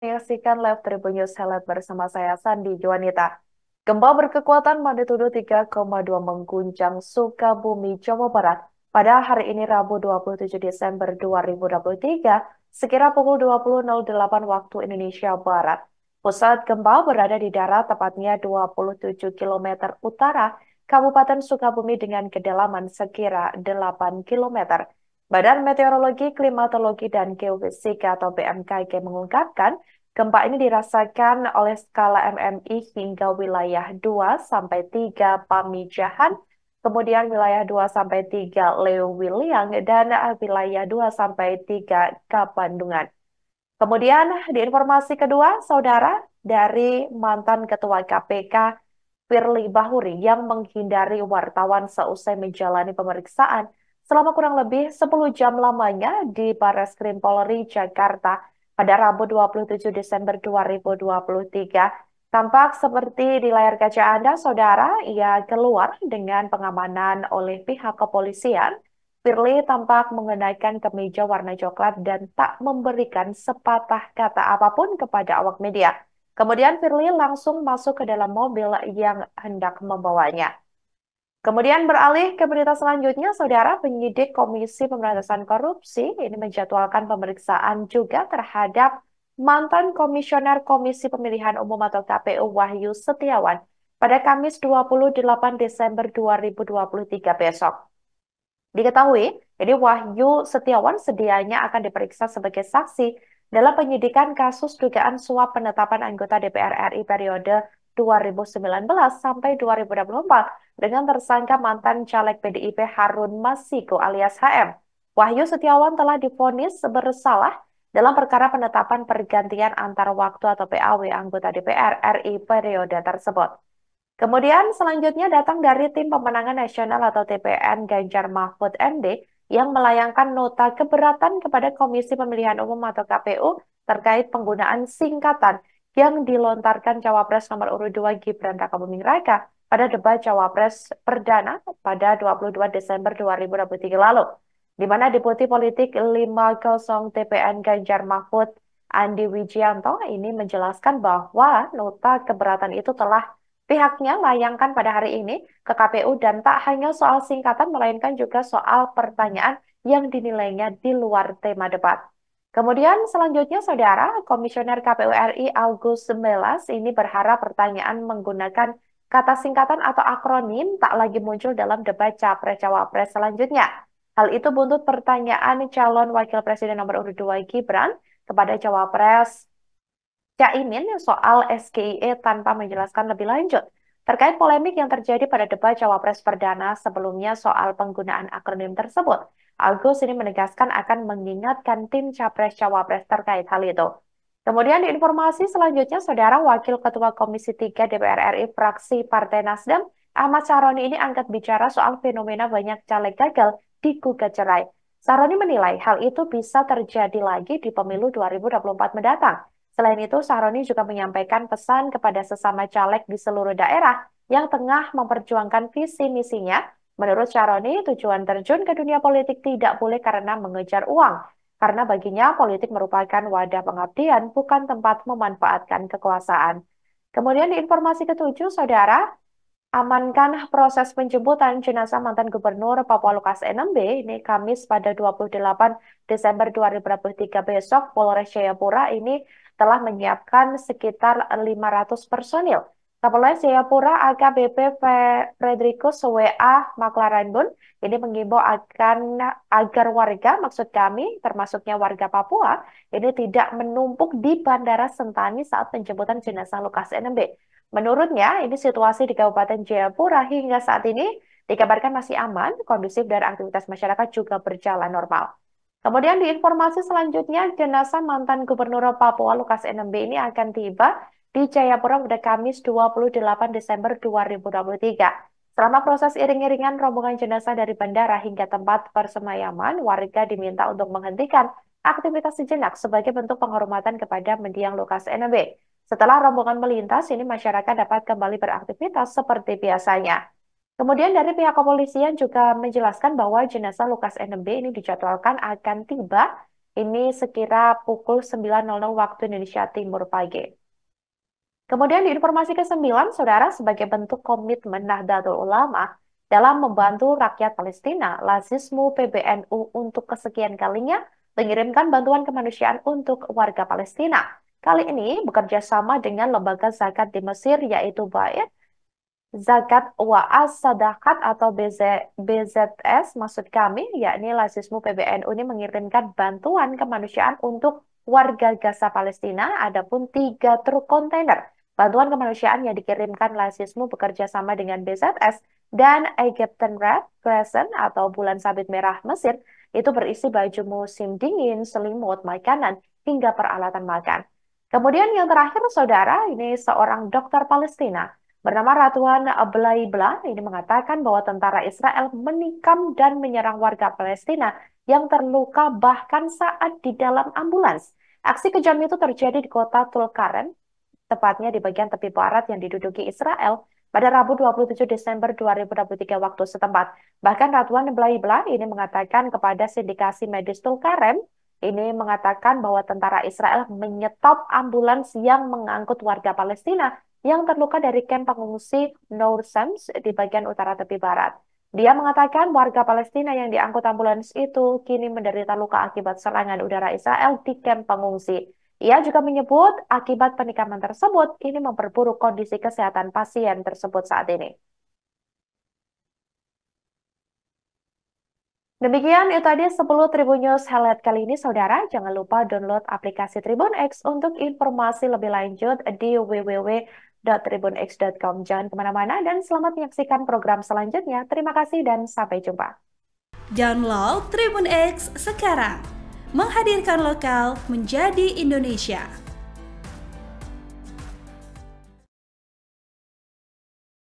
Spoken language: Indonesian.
Menyaksikan live Tribun News Highlight bersama saya Sandi Juanita. Gempa berkekuatan magnitudo 3,2 mengguncang Sukabumi, Jawa Barat pada hari ini Rabu 27 Desember 2023 sekira pukul 20.08 waktu Indonesia Barat. Pusat gempa berada di darat tepatnya 27 km utara Kabupaten Sukabumi dengan kedalaman sekira 8 km. Badan Meteorologi, Klimatologi, dan Geofisika atau BMKG mengungkapkan gempa ini dirasakan oleh skala MMI hingga wilayah 2-3 Pamijahan, kemudian wilayah 2-3 Leuwiliang, dan wilayah 2-3 Kapandungan. Kemudian di informasi kedua, saudara, dari mantan Ketua KPK Firly Bahuri yang menghindari wartawan seusai menjalani pemeriksaan selama kurang lebih 10 jam lamanya di Barreskrim Polri Jakarta pada Rabu 27 Desember 2023. Tampak seperti di layar kaca Anda, saudara, ia keluar dengan pengamanan oleh pihak kepolisian. Firly tampak mengenakan kemeja warna coklat dan tak memberikan sepatah kata apapun kepada awak media. Kemudian Firly langsung masuk ke dalam mobil yang hendak membawanya. Kemudian beralih ke berita selanjutnya, saudara, penyidik Komisi Pemberantasan Korupsi ini menjadwalkan pemeriksaan juga terhadap mantan Komisioner Komisi Pemilihan Umum atau KPU Wahyu Setiawan pada Kamis 28 Desember 2023 besok. Diketahui, jadi Wahyu Setiawan sedianya akan diperiksa sebagai saksi dalam penyidikan kasus dugaan suap penetapan anggota DPR RI periode 2019 sampai 2024 dengan tersangka mantan caleg PDIP Harun Masiku alias HM. Wahyu Setiawan telah divonis bersalah dalam perkara penetapan pergantian antar waktu atau PAW anggota DPR RI periode tersebut. Kemudian selanjutnya datang dari Tim Pemenangan Nasional atau TPN Ganjar Mahfud MD yang melayangkan nota keberatan kepada Komisi Pemilihan Umum atau KPU terkait penggunaan singkatan yang dilontarkan Cawapres nomor urut 2 Gibran Rakabuming Raka pada debat Cawapres perdana pada 22 Desember 2023 lalu, di mana Deputi Politik 50 TPN Ganjar Mahfud Andi Wijianto ini menjelaskan bahwa nota keberatan itu telah pihaknya layangkan pada hari ini ke KPU dan tak hanya soal singkatan melainkan juga soal pertanyaan yang dinilainya di luar tema debat. Kemudian selanjutnya saudara, Komisioner KPU RI Agus Melas ini berharap pertanyaan menggunakan kata singkatan atau akronim tak lagi muncul dalam debat Capres-Cawapres selanjutnya. Hal itu buntut pertanyaan calon Wakil Presiden nomor urut 2 Gibran kepada Cawapres Caimin soal SKIE tanpa menjelaskan lebih lanjut terkait polemik yang terjadi pada debat Cawapres perdana sebelumnya soal penggunaan akronim tersebut. Agus ini menegaskan akan mengingatkan tim Capres-Cawapres terkait hal itu. Kemudian di informasi selanjutnya, Saudara Wakil Ketua Komisi 3 DPR RI fraksi Partai Nasdem, Ahmad Saroni ini angkat bicara soal fenomena banyak caleg gagal digugat cerai. Saroni menilai hal itu bisa terjadi lagi di pemilu 2024 mendatang. Selain itu, Sahroni juga menyampaikan pesan kepada sesama caleg di seluruh daerah yang tengah memperjuangkan visi misinya. Menurut Sahroni, tujuan terjun ke dunia politik tidak boleh karena mengejar uang, karena baginya politik merupakan wadah pengabdian, bukan tempat memanfaatkan kekuasaan. Kemudian di informasi ketujuh, Saudara, amankan proses penjemputan jenazah mantan Gubernur Papua Lukas NMB ini Kamis pada 28 Desember 2023 besok. Polres Jayapura ini telah menyiapkan sekitar 500 personil. Kapolres Jayapura AKBP Frederikus WA Maklaranbun ini mengimbau agar warga, maksud kami termasuknya warga Papua, ini tidak menumpuk di Bandara Sentani saat penjemputan jenazah Lukas NMB. Menurutnya, ini situasi di Kabupaten Jayapura hingga saat ini dikabarkan masih aman, kondusif, dan aktivitas masyarakat juga berjalan normal. Kemudian di informasi selanjutnya, jenazah mantan Gubernur Papua Lukas NMB ini akan tiba di Jayapura pada Kamis 28 Desember 2023. Selama proses iring-iringan rombongan jenazah dari bandara hingga tempat persemayaman, warga diminta untuk menghentikan aktivitas sejenak sebagai bentuk penghormatan kepada mendiang Lukas NMB. Setelah rombongan melintas, ini masyarakat dapat kembali beraktivitas seperti biasanya. Kemudian dari pihak kepolisian juga menjelaskan bahwa jenazah Lukas NMB ini dijadwalkan akan tiba Ini sekira pukul 9.00 waktu Indonesia Timur pagi. Kemudian di informasi ke-9, Saudara, sebagai bentuk komitmen Nahdlatul Ulama dalam membantu rakyat Palestina, Lazismu PBNU untuk kesekian kalinya mengirimkan bantuan kemanusiaan untuk warga Palestina. Kali ini bekerja sama dengan lembaga zakat di Mesir yaitu Bait Zakat Wa'as Sadakat atau BZS maksud kami, yakni Lazismu PBNU ini mengirimkan bantuan kemanusiaan untuk warga Gaza Palestina. Adapun 3 truk kontainer bantuan kemanusiaan yang dikirimkan Lazismu bekerja sama dengan BZS dan Egyptian Red Crescent atau Bulan Sabit Merah Mesir itu berisi baju musim dingin, selimut, makanan, hingga peralatan makan. Kemudian yang terakhir, Saudara, ini seorang dokter Palestina bernama Ratuan Blaibla ini mengatakan bahwa tentara Israel menikam dan menyerang warga Palestina yang terluka bahkan saat di dalam ambulans. Aksi kejam itu terjadi di kota Tulkarem, tepatnya di bagian tepi barat yang diduduki Israel pada Rabu 27 Desember 2023 waktu setempat. Bahkan Ratuan Blaibla ini mengatakan kepada sindikasi medis Tulkarem ini mengatakan bahwa tentara Israel menyetop ambulans yang mengangkut warga Palestina yang terluka dari kamp pengungsi Nour Shams di bagian utara tepi barat. Dia mengatakan warga Palestina yang diangkut ambulans itu kini menderita luka akibat serangan udara Israel di kamp pengungsi. Ia juga menyebut akibat penikaman tersebut ini memperburuk kondisi kesehatan pasien tersebut saat ini. Demikian itu tadi 10 Tribun News Highlight kali ini, Saudara. Jangan lupa download aplikasi Tribun X untuk informasi lebih lanjut di www.tribunx.com. Jangan kemana-mana dan selamat menyaksikan program selanjutnya. Terima kasih dan sampai jumpa. Download Tribun X sekarang. Menghadirkan lokal menjadi Indonesia.